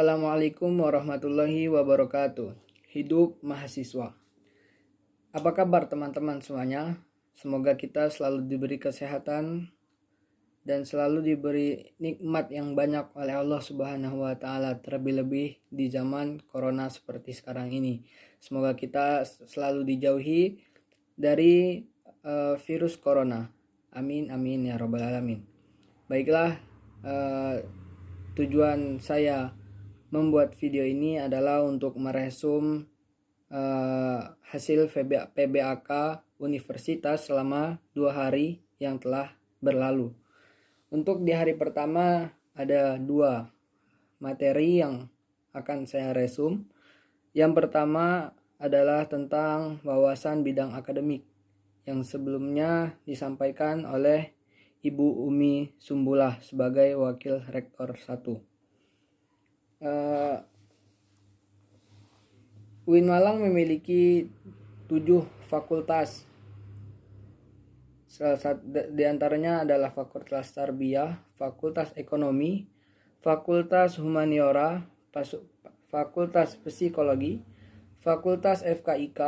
Assalamualaikum warahmatullahi wabarakatuh. Hidup mahasiswa. Apa kabar teman-teman semuanya? Semoga kita selalu diberi kesehatan dan selalu diberi nikmat yang banyak oleh Allah Subhanahu wa taala, terlebih-lebih di zaman corona seperti sekarang ini. Semoga kita selalu dijauhi dari virus corona. Amin amin ya rabbal alamin. Baiklah, tujuan saya membuat video ini adalah untuk meresum hasil PBAK Universitas selama 2 hari yang telah berlalu. Untuk di hari pertama ada 2 materi yang akan saya resum. Yang pertama adalah tentang wawasan bidang akademik yang sebelumnya disampaikan oleh Ibu Umi Sumbulah sebagai Wakil Rektor 1. UIN Malang memiliki 7 fakultas. Salah satu di antaranya adalah Fakultas Tarbiyah, Fakultas Ekonomi, Fakultas Humaniora, Fakultas Psikologi, Fakultas FKIK,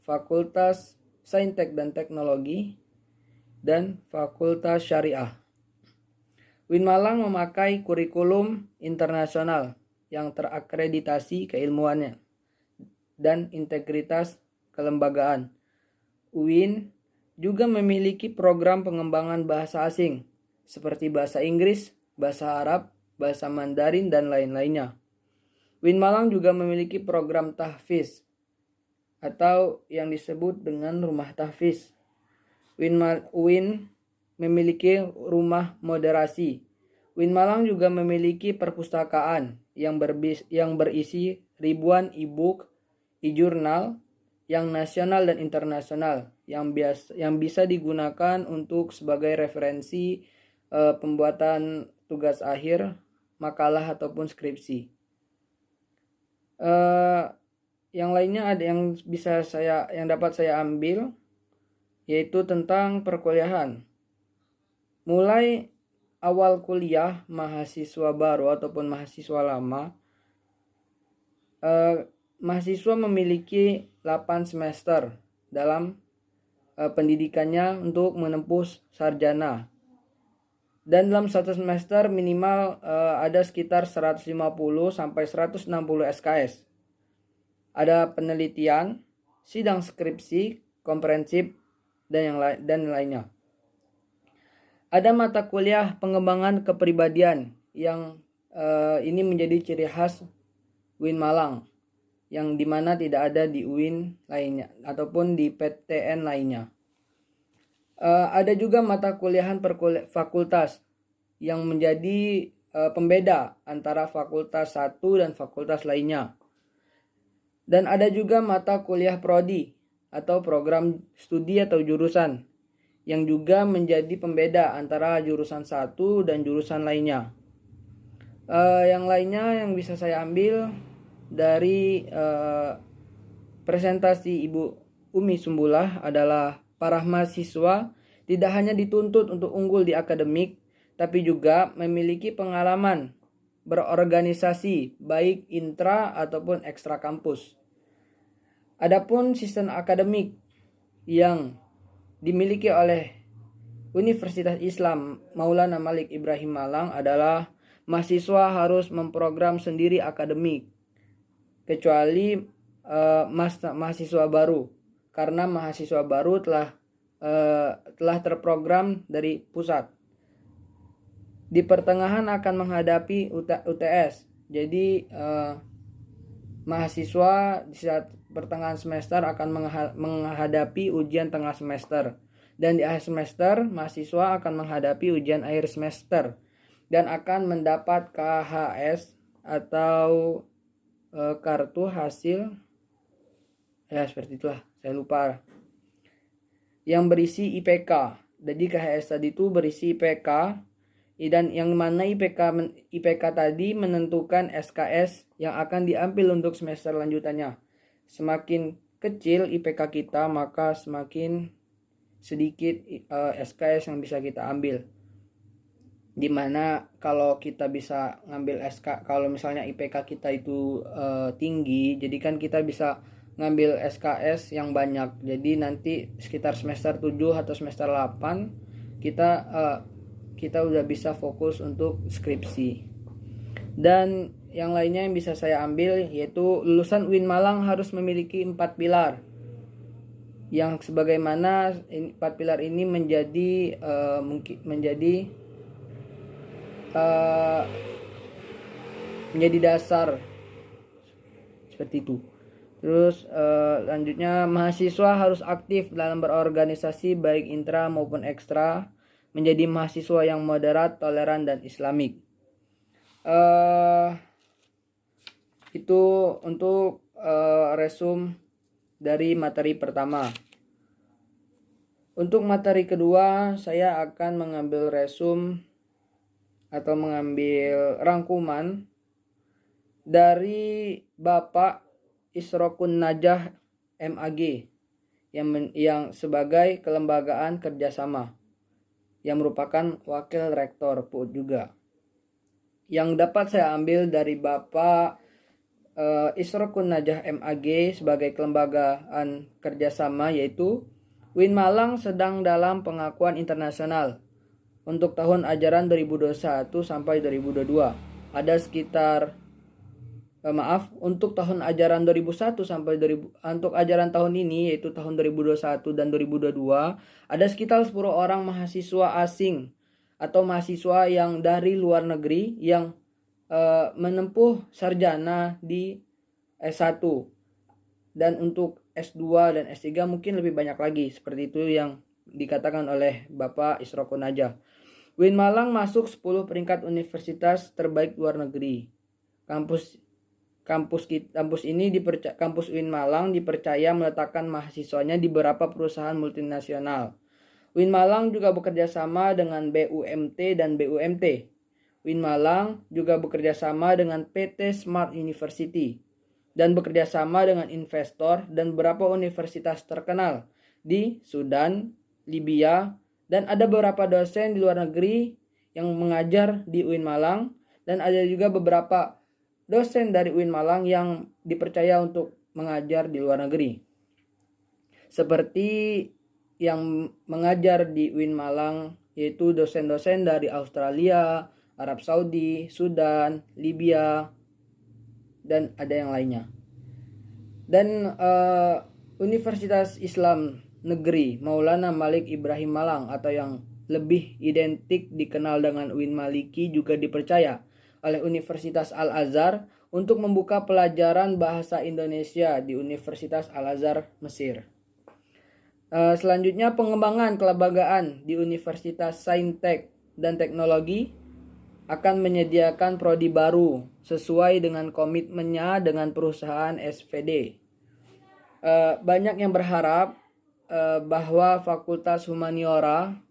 Fakultas Saintek dan Teknologi, dan Fakultas Syariah. UIN Malang memakai kurikulum internasional yang terakreditasi keilmuannya dan integritas kelembagaan. UIN juga memiliki program pengembangan bahasa asing seperti bahasa Inggris, bahasa Arab, bahasa Mandarin, dan lain-lainnya. UIN Malang juga memiliki program tahfiz atau yang disebut dengan rumah tahfiz. UIN memiliki rumah moderasi. UIN Malang juga memiliki perpustakaan yang berisi ribuan e-book, e-jurnal yang nasional dan internasional yang bisa digunakan untuk sebagai referensi pembuatan tugas akhir, makalah ataupun skripsi. Yang lainnya ada yang dapat saya ambil, yaitu tentang perkuliahan. Mulai awal kuliah mahasiswa baru ataupun mahasiswa lama, mahasiswa memiliki 8 semester dalam pendidikannya untuk menempuh sarjana. Dan dalam satu semester minimal ada sekitar 150 sampai 160 SKS. Ada penelitian, sidang skripsi, komprehensif, dan lainnya. Ada mata kuliah pengembangan kepribadian yang ini menjadi ciri khas UIN Malang, yang dimana tidak ada di UIN lainnya ataupun di PTN lainnya. Ada juga mata kuliahan fakultas yang menjadi pembeda antara fakultas satu dan fakultas lainnya. Dan ada juga mata kuliah prodi atau program studi atau jurusan yang juga menjadi pembeda antara jurusan satu dan jurusan lainnya. Yang lainnya yang bisa saya ambil dari presentasi Ibu Umi Sumbulah adalah para mahasiswa tidak hanya dituntut untuk unggul di akademik, tapi juga memiliki pengalaman berorganisasi baik intra ataupun ekstra kampus. Adapun sistem akademik yang dimiliki oleh Universitas Islam Maulana Malik Ibrahim Malang adalah mahasiswa harus memprogram sendiri akademik, kecuali mahasiswa baru, karena mahasiswa baru telah terprogram dari pusat. Di pertengahan akan menghadapi UTS, jadi mahasiswa di saat pertengahan semester akan menghadapi ujian tengah semester, dan di akhir semester mahasiswa akan menghadapi ujian akhir semester dan akan mendapat KHS atau kartu hasil, ya seperti itulah, saya lupa, yang berisi IPK. Jadi KHS tadi itu berisi IPK, dan yang mana IPK tadi menentukan SKS yang akan diambil untuk semester lanjutannya. Semakin kecil IPK kita, maka semakin sedikit SKS yang bisa kita ambil. Dimana kalau kita bisa ngambil SK, kalau misalnya IPK kita itu tinggi, jadi kan kita bisa ngambil SKS yang banyak. Jadi nanti sekitar semester 7 atau semester 8 kita udah bisa fokus untuk skripsi. Dan yang lainnya yang bisa saya ambil yaitu lulusan UIN Malang harus memiliki 4 pilar, yang sebagaimana 4 pilar ini menjadi menjadi dasar seperti itu. Terus lanjutnya, mahasiswa harus aktif dalam berorganisasi baik intra maupun ekstra, menjadi mahasiswa yang moderat, toleran, dan islamik. Itu untuk resume dari materi pertama. Untuk materi kedua, saya akan mengambil resume atau mengambil rangkuman dari Bapak Isrokun Najah MAG yang sebagai kelembagaan kerjasama, yang merupakan wakil rektor PUUD juga. Yang dapat saya ambil dari Bapak Isrokun Najah MAG sebagai kelembagaan kerjasama yaitu, UIN Malang sedang dalam pengakuan internasional. Untuk tahun ajaran 2021 sampai 2022 ada sekitar untuk tahun ajaran 2001 sampai untuk ajaran tahun ini yaitu tahun 2021 dan 2022 ada sekitar 10 orang mahasiswa asing atau mahasiswa yang dari luar negeri yang menempuh sarjana di S1, dan untuk S2 dan S3 mungkin lebih banyak lagi, seperti itu yang dikatakan oleh Bapak Isrokun Najah. UIN Malang masuk 10 peringkat universitas terbaik luar negeri. Kampus UIN Malang dipercaya meletakkan mahasiswanya di beberapa perusahaan multinasional. UIN Malang juga bekerja sama dengan BUMT dan BUMT. UIN Malang juga bekerja sama dengan PT Smart University dan bekerja sama dengan investor dan beberapa universitas terkenal di Sudan, Libya, dan ada beberapa dosen di luar negeri yang mengajar di UIN Malang, dan ada juga beberapa dosen dari UIN Malang yang dipercaya untuk mengajar di luar negeri. Seperti yang mengajar di UIN Malang yaitu dosen-dosen dari Australia, Arab Saudi, Sudan, Libya, dan ada yang lainnya. Dan Universitas Islam Negeri Maulana Malik Ibrahim Malang atau yang lebih identik dikenal dengan UIN Maliki juga dipercaya oleh Universitas Al-Azhar untuk membuka pelajaran bahasa Indonesia di Universitas Al-Azhar Mesir. Selanjutnya, pengembangan kelembagaan di Universitas Saintek dan Teknologi akan menyediakan prodi baru sesuai dengan komitmennya dengan perusahaan SVD. Banyak yang berharap bahwa Fakultas Humaniora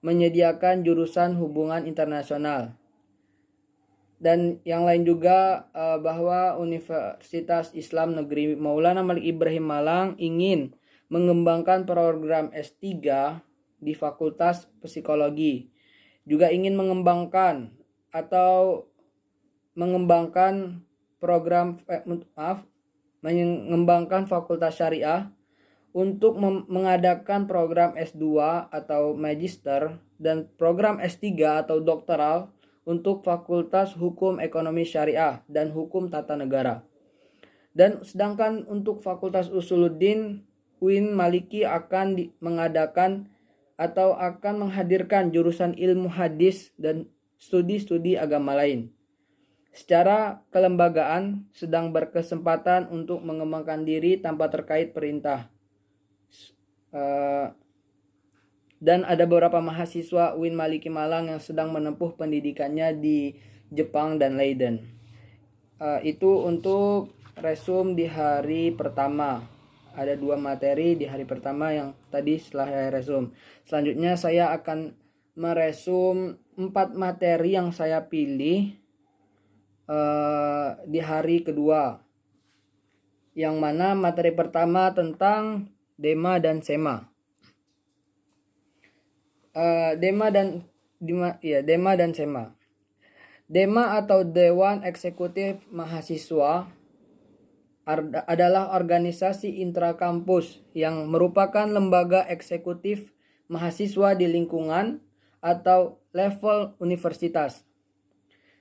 menyediakan jurusan hubungan internasional. Dan yang lain juga bahwa Universitas Islam Negeri Maulana Malik Ibrahim Malang ingin mengembangkan program S3 di Fakultas Psikologi. Juga ingin mengembangkan mengembangkan Fakultas Syariah untuk mengadakan program S2 atau Magister dan program S3 atau doktoral untuk Fakultas Hukum Ekonomi Syariah dan Hukum Tata Negara. Dan sedangkan untuk Fakultas Usuluddin, UIN Maliki akan mengadakan atau akan menghadirkan jurusan ilmu hadis dan studi-studi agama lain. Secara kelembagaan sedang berkesempatan untuk mengembangkan diri tanpa terkait perintah. Dan ada beberapa mahasiswa UIN Maliki Malang yang sedang menempuh pendidikannya di Jepang dan Leiden. Itu untuk resume di hari pertama. Ada 2 materi di hari pertama yang tadi setelah saya resume. Selanjutnya saya akan meresum 4 materi yang saya pilih di hari kedua. Yang mana materi pertama tentang Dema dan Sema. Dema dan Dema dan Sema. Dema atau Dewan Eksekutif Mahasiswa adalah organisasi intrakampus yang merupakan lembaga eksekutif mahasiswa di lingkungan atau level universitas.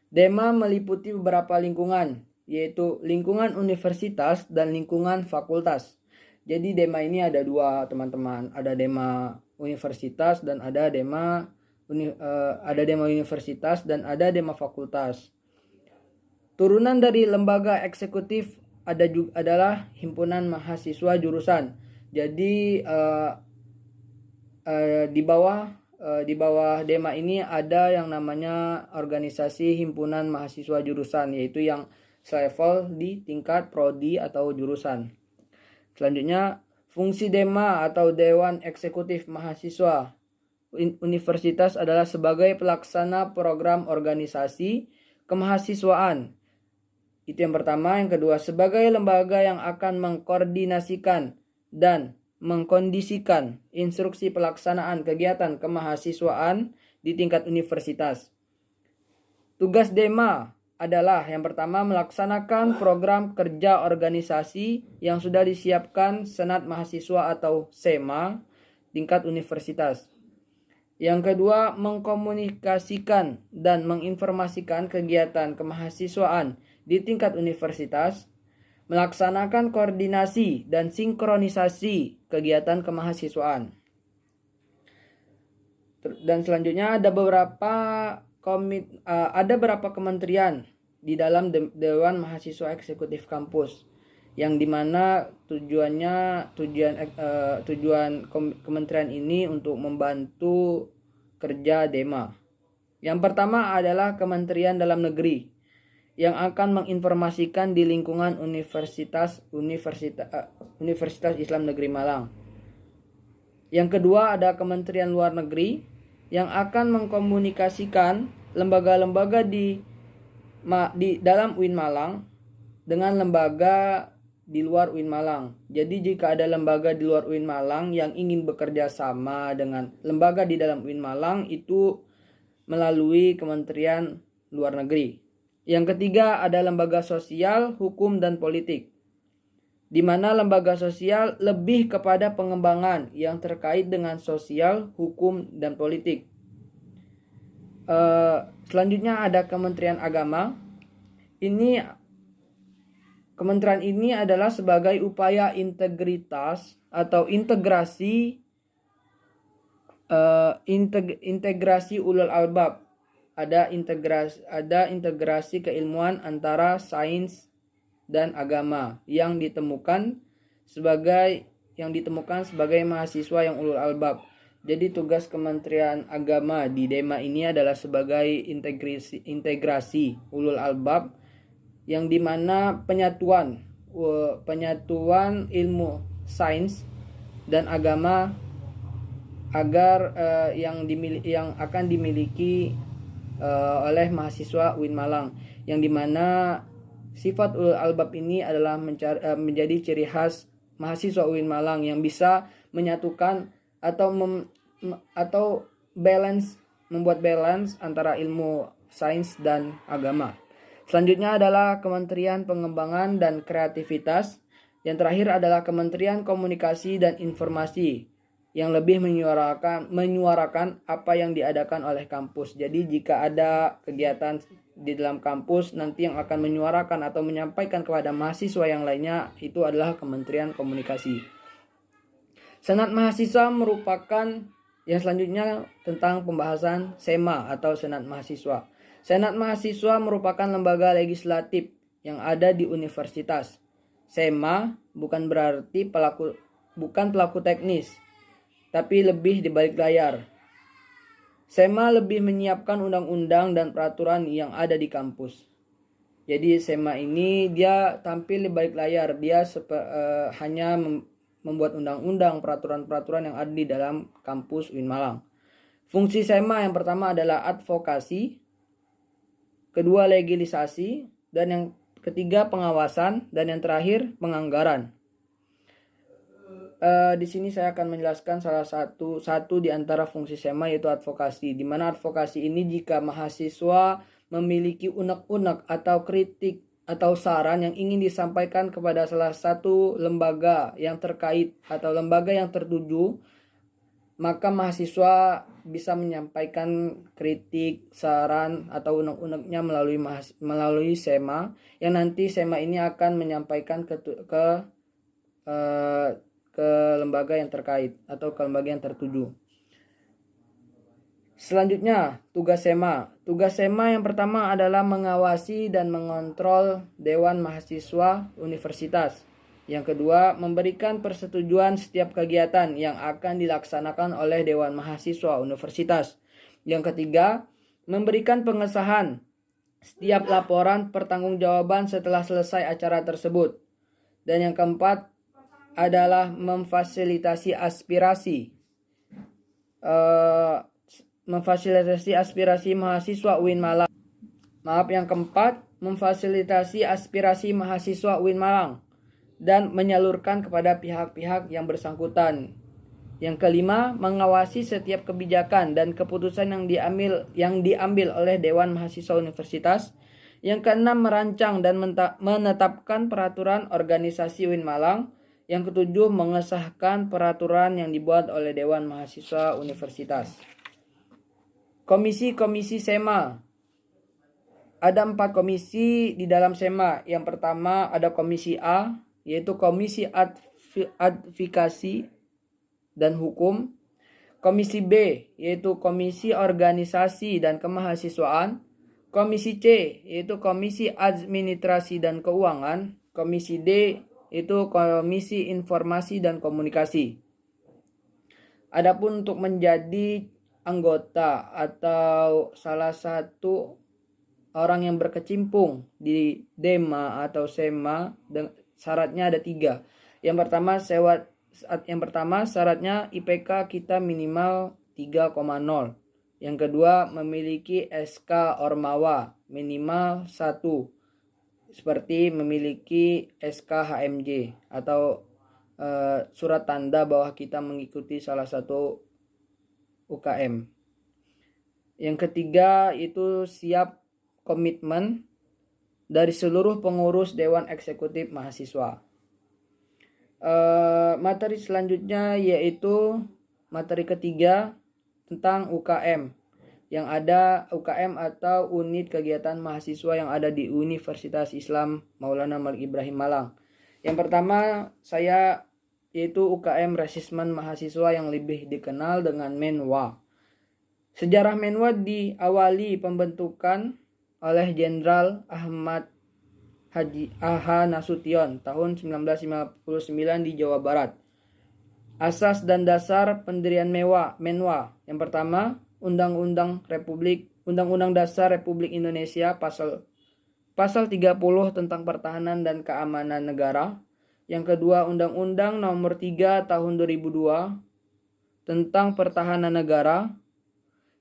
Dema meliputi beberapa lingkungan, yaitu lingkungan universitas dan lingkungan fakultas. Jadi Dema ini ada dua, teman-teman. Ada Dema universitas dan ada Dema universitas dan ada Dema fakultas. Turunan dari lembaga eksekutif adalah himpunan mahasiswa jurusan. Jadi di bawah Dema ini ada yang namanya organisasi himpunan mahasiswa jurusan, yaitu yang selevel di tingkat prodi atau jurusan. Selanjutnya, fungsi Dema atau Dewan Eksekutif Mahasiswa Universitas adalah sebagai pelaksana program organisasi kemahasiswaan. Itu yang pertama. Yang kedua, sebagai lembaga yang akan mengkoordinasikan dan mengkondisikan instruksi pelaksanaan kegiatan kemahasiswaan di tingkat universitas. Tugas Dema adalah yang pertama, melaksanakan program kerja organisasi yang sudah disiapkan Senat Mahasiswa atau SEMA tingkat universitas. Yang kedua, mengkomunikasikan dan menginformasikan kegiatan kemahasiswaan di tingkat universitas, melaksanakan koordinasi dan sinkronisasi kegiatan kemahasiswaan. Dan selanjutnya ada beberapa kementerian di dalam Dewan Mahasiswa Eksekutif Kampus, yang dimana tujuan kementerian ini untuk membantu kerja Dema. Yang pertama adalah Kementerian Dalam Negeri, yang akan menginformasikan di lingkungan Universitas Islam Negeri Malang. Yang kedua ada Kementerian Luar Negeri, yang akan mengkomunikasikan lembaga-lembaga di dalam UIN Malang dengan lembaga di luar UIN Malang. Jadi jika ada lembaga di luar UIN Malang yang ingin bekerja sama dengan lembaga di dalam UIN Malang, itu melalui Kementerian Luar Negeri. Yang ketiga ada lembaga sosial, hukum, dan politik, di mana lembaga sosial lebih kepada pengembangan yang terkait dengan sosial, hukum, dan politik. Selanjutnya ada Kementerian Agama. Kementerian ini adalah sebagai upaya integritas atau integrasi ulul albab. Ada integrasi keilmuan antara sains dan agama yang ditemukan sebagai mahasiswa yang ulul albab. Jadi tugas Kementerian Agama di Dema ini adalah sebagai integrasi ulul albab, yang dimana penyatuan ilmu sains dan agama agar yang akan dimiliki oleh mahasiswa UIN Malang, yang dimana sifat ulul albab ini adalah menjadi ciri khas mahasiswa UIN Malang yang bisa menyatukan atau membuat balance antara ilmu sains dan agama. Selanjutnya adalah Kementerian Pengembangan dan Kreativitas. Yang terakhir adalah Kementerian Komunikasi dan Informasi, yang lebih menyuarakan apa yang diadakan oleh kampus. Jadi jika ada kegiatan di dalam kampus, nanti yang akan menyuarakan atau menyampaikan kepada mahasiswa yang lainnya itu adalah Kementerian Komunikasi. Senat Mahasiswa merupakan yang selanjutnya tentang pembahasan SEMA atau Senat Mahasiswa. Senat Mahasiswa merupakan lembaga legislatif yang ada di universitas. SEMA bukan berarti pelaku teknis, tapi lebih di balik layar. SEMA lebih menyiapkan undang-undang dan peraturan yang ada di kampus. Jadi SEMA ini dia tampil di balik layar, dia hanya membuat undang-undang, peraturan-peraturan yang ada di dalam kampus UIN Malang. Fungsi SEMA yang pertama adalah advokasi, kedua legilisasi, dan yang ketiga pengawasan, dan yang terakhir penganggaran. di sini saya akan menjelaskan salah satu di antara fungsi SEMA, yaitu advokasi. Di mana advokasi ini jika mahasiswa memiliki unek-unek atau kritik atau saran yang ingin disampaikan kepada salah satu lembaga yang terkait atau lembaga yang tertuju, maka mahasiswa bisa menyampaikan kritik, saran, atau unek-uneknya melalui SEMA, yang nanti SEMA ini akan menyampaikan ke lembaga yang terkait atau ke lembaga yang tertuju. Selanjutnya, tugas SEMA. Tugas SEMA yang pertama adalah mengawasi dan mengontrol Dewan Mahasiswa Universitas. Yang kedua, memberikan persetujuan setiap kegiatan yang akan dilaksanakan oleh Dewan Mahasiswa Universitas. Yang ketiga, memberikan pengesahan setiap laporan pertanggungjawaban setelah selesai acara tersebut. Dan yang keempat adalah memfasilitasi aspirasi mahasiswa UIN Malang. Yang keempat, memfasilitasi aspirasi mahasiswa UIN Malang dan menyalurkan kepada pihak-pihak yang bersangkutan. Yang kelima, mengawasi setiap kebijakan dan keputusan yang diambil oleh Dewan Mahasiswa Universitas. Yang keenam, merancang dan menetapkan peraturan organisasi UIN Malang. Yang ketujuh, mengesahkan peraturan yang dibuat oleh Dewan Mahasiswa Universitas. Komisi-komisi SEMA. Ada 4 komisi di dalam SEMA. Yang pertama ada komisi A, yaitu Komisi Advokasi dan Hukum. Komisi B, yaitu Komisi Organisasi dan Kemahasiswaan. Komisi C, yaitu Komisi Administrasi dan Keuangan. Komisi D, yaitu Komisi Informasi dan Komunikasi. Adapun untuk menjadi anggota atau salah satu orang yang berkecimpung di DEMA atau SEMA, syaratnya ada 3. Yang pertama syaratnya IPK kita minimal 3,0. Yang kedua, memiliki SK Ormawa minimal 1, seperti memiliki SK HMJ atau surat tanda bahwa kita mengikuti salah satu UKM. Yang ketiga itu siap komitmen dari seluruh pengurus Dewan Eksekutif Mahasiswa. Materi selanjutnya yaitu materi ketiga tentang UKM. Yang ada UKM atau unit kegiatan mahasiswa yang ada di Universitas Islam Maulana Malik Ibrahim Malang. Yang pertama yaitu UKM Resismen Mahasiswa yang lebih dikenal dengan MENWA. Sejarah MENWA diawali pembentukan oleh Jenderal Ahmad Haji Aha Nasution tahun 1959 di Jawa Barat. Asas dan dasar pendirian MENWA. Yang pertama, Undang-Undang Dasar Republik Indonesia Pasal 30 tentang Pertahanan dan Keamanan Negara. Yang kedua, Undang-Undang Nomor 3 Tahun 2002 tentang Pertahanan Negara.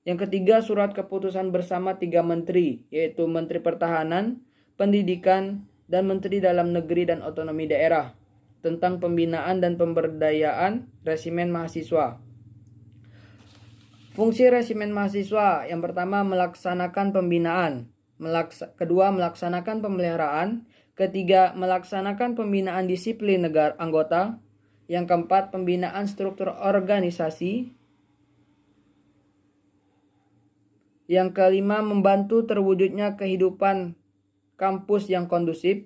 Yang ketiga, Surat Keputusan Bersama 3 Menteri, yaitu Menteri Pertahanan, Pendidikan, dan Menteri Dalam Negeri dan Otonomi Daerah tentang pembinaan dan pemberdayaan resimen mahasiswa. Fungsi resimen mahasiswa yang pertama melaksanakan pembinaan, kedua melaksanakan pemeliharaan, ketiga melaksanakan pembinaan disiplin anggota, yang keempat pembinaan struktur organisasi, yang kelima membantu terwujudnya kehidupan kampus yang kondusif,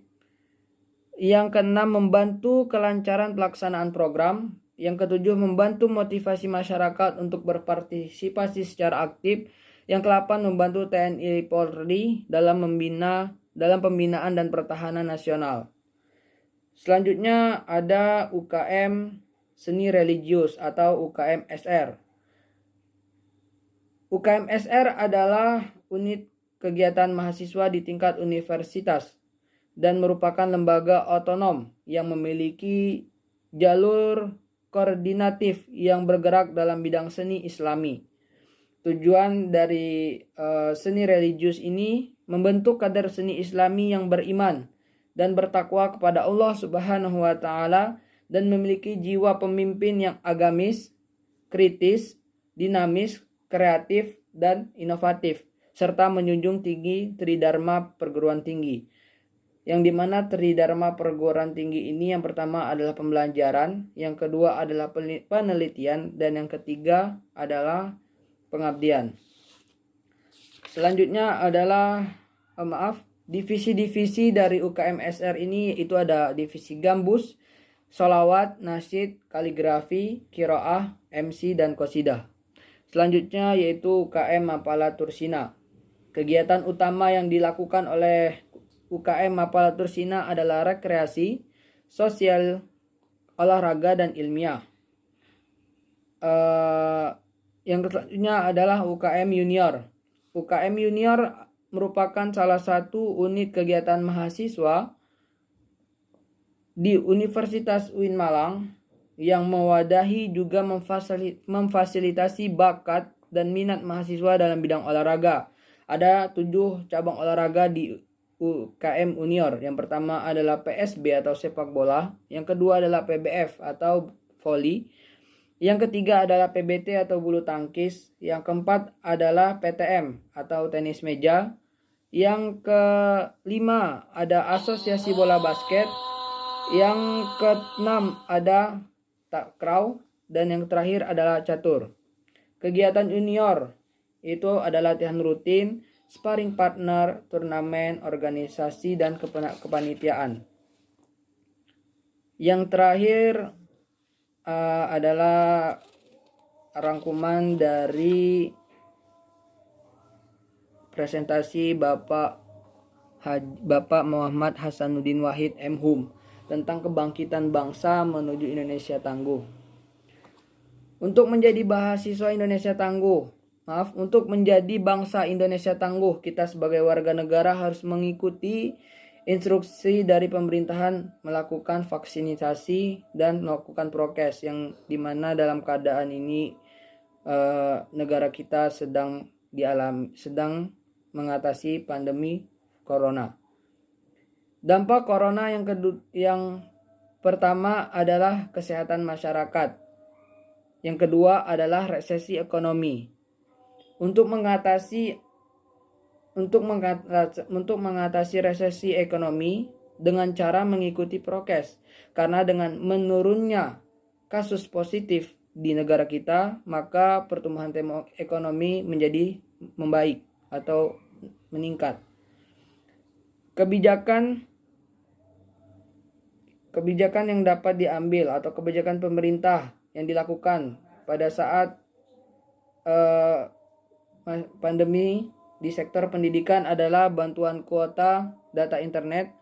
yang keenam membantu kelancaran pelaksanaan program, yang ketujuh membantu motivasi masyarakat untuk berpartisipasi secara aktif, yang ke-8 membantu TNI Polri dalam pembinaan dan pertahanan nasional. Selanjutnya ada UKM Seni Religius atau UKM SR. UKM SR adalah unit kegiatan mahasiswa di tingkat universitas dan merupakan lembaga otonom yang memiliki jalur koordinatif yang bergerak dalam bidang seni Islami. Tujuan dari seni religius ini membentuk kader seni Islami yang beriman dan bertakwa kepada Allah Subhanahu wa taala dan memiliki jiwa pemimpin yang agamis, kritis, dinamis, kreatif, dan inovatif, serta menjunjung tinggi Tridharma perguruan tinggi. Yang dimana Tridharma perguruan tinggi ini yang pertama adalah pembelajaran, yang kedua adalah penelitian, dan yang ketiga adalah pengabdian. Selanjutnya adalah divisi-divisi dari UKM SR ini, itu ada divisi gambus, sholawat, nasyid, kaligrafi, qiraah, MC, dan qasidah. Selanjutnya yaitu UKM Mapalatur Sina. Kegiatan utama yang dilakukan oleh UKM Mapalatur Sina adalah rekreasi, sosial, olahraga, dan ilmiah. Yang selanjutnya adalah UKM Junior. UKM Junior merupakan salah satu unit kegiatan mahasiswa di Universitas UIN Malang yang mewadahi juga memfasilitasi bakat dan minat mahasiswa dalam bidang olahraga. Ada 7 cabang olahraga di UKM Junior. Yang pertama adalah PSB atau sepak bola, yang kedua adalah PBF atau voli, yang ketiga adalah PBT atau bulu tangkis, yang keempat adalah PTM atau tenis meja, yang kelima ada asosiasi bola basket, yang keenam ada takraw, dan yang terakhir adalah catur. Kegiatan junior itu adalah latihan rutin, sparring partner, turnamen, organisasi, dan kepanitiaan. Yang terakhir adalah rangkuman dari presentasi Bapak Muhammad Hasanuddin Wahid M.Hum tentang kebangkitan bangsa menuju Indonesia tangguh. Untuk menjadi untuk menjadi bangsa Indonesia tangguh, kita sebagai warga negara harus mengikuti instruksi dari pemerintahan melakukan vaksinasi dan melakukan prokes, yang dimana dalam keadaan ini negara kita sedang mengatasi pandemi corona. Dampak corona yang pertama adalah kesehatan masyarakat. Yang kedua adalah resesi ekonomi. Untuk mengatasi resesi ekonomi dengan cara mengikuti prokes, karena dengan menurunnya kasus positif di negara kita, maka pertumbuhan ekonomi menjadi membaik atau meningkat. Kebijakan yang dapat diambil atau kebijakan pemerintah yang dilakukan pada saat pandemi di sektor pendidikan adalah bantuan kuota data internet,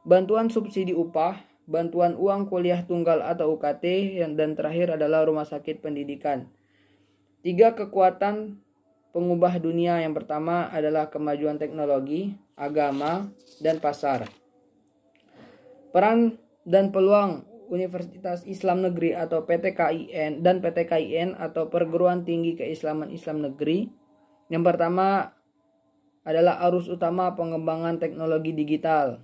bantuan subsidi upah, bantuan uang kuliah tunggal atau UKT, dan terakhir adalah rumah sakit pendidikan. 3 kekuatan pengubah dunia yang pertama adalah kemajuan teknologi, agama, dan pasar. Peran dan peluang Universitas Islam Negeri atau PTKIN dan PTKIN atau Perguruan Tinggi Keislaman Islam Negeri. Yang pertama adalah arus utama pengembangan teknologi digital.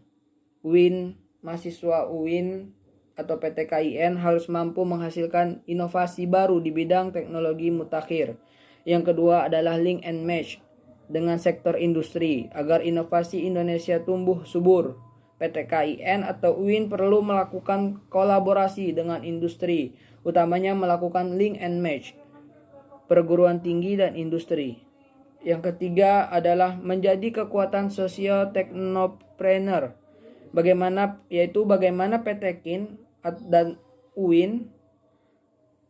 Mahasiswa UIN atau PTKIN harus mampu menghasilkan inovasi baru di bidang teknologi mutakhir. Yang kedua adalah link and match dengan sektor industri agar inovasi Indonesia tumbuh subur. PTKIN atau UIN perlu melakukan kolaborasi dengan industri, utamanya melakukan link and match perguruan tinggi dan industri. Yang ketiga adalah menjadi kekuatan sosio-teknopreneur. Bagaimana PTKIN dan UIN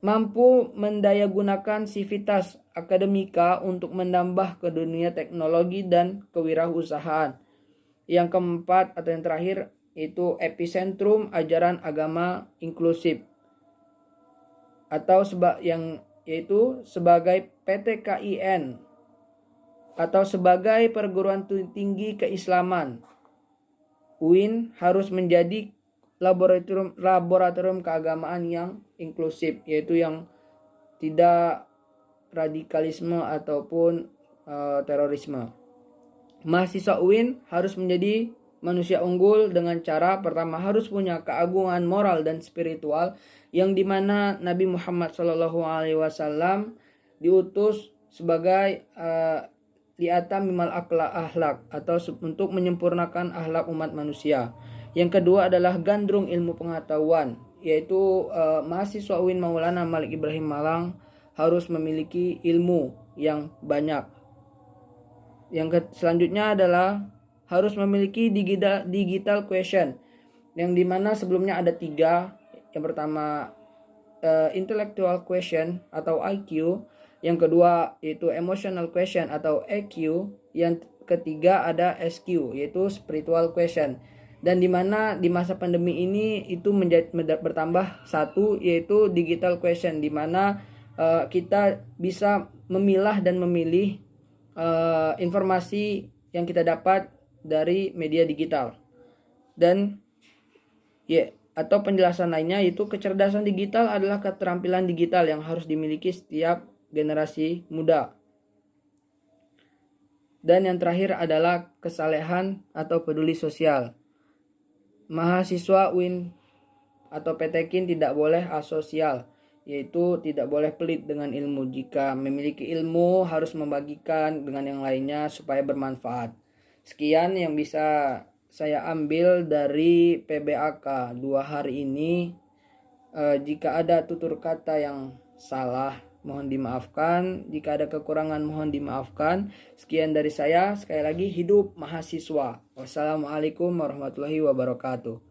mampu mendayagunakan sivitas akademika untuk menambah ke dunia teknologi dan kewirausahaan. Yang keempat atau yang terakhir itu epicentrum ajaran agama inklusif atau sebagai PTKIN atau sebagai perguruan tinggi keislaman. UIN harus menjadi laboratorium keagamaan yang inklusif, yaitu yang tidak radikalisme ataupun terorisme. Mahasiswa UIN harus menjadi manusia unggul dengan cara pertama harus punya keagungan moral dan spiritual, yang dimana Nabi Muhammad SAW diutus sebagai liata mimal akhlak atau untuk menyempurnakan akhlak umat manusia. Yang kedua adalah gandrung ilmu pengetahuan, yaitu mahasiswa UIN Maulana Malik Ibrahim Malang harus memiliki ilmu yang banyak. Yang selanjutnya adalah harus memiliki digital question, yang dimana sebelumnya ada 3. Yang pertama intellectual question atau IQ, yang kedua yaitu emotional question atau EQ, yang ketiga ada SQ yaitu spiritual question. Dan dimana di masa pandemi ini itu bertambah 1 yaitu digital question, dimana kita bisa memilah dan memilih informasi yang kita dapat dari media digital. Dan atau penjelasan lainnya yaitu kecerdasan digital adalah keterampilan digital yang harus dimiliki setiap generasi muda. Dan yang terakhir adalah kesalehan atau peduli sosial. Mahasiswa UIN atau PTKIN tidak boleh asosial, yaitu tidak boleh pelit dengan ilmu. Jika memiliki ilmu harus membagikan dengan yang lainnya supaya bermanfaat. Sekian yang bisa saya ambil dari PBAK 2 hari ini. Jika ada tutur kata yang salah mohon dimaafkan, jika ada kekurangan mohon dimaafkan. Sekian dari saya, sekali lagi hidup mahasiswa. Wassalamualaikum warahmatullahi wabarakatuh.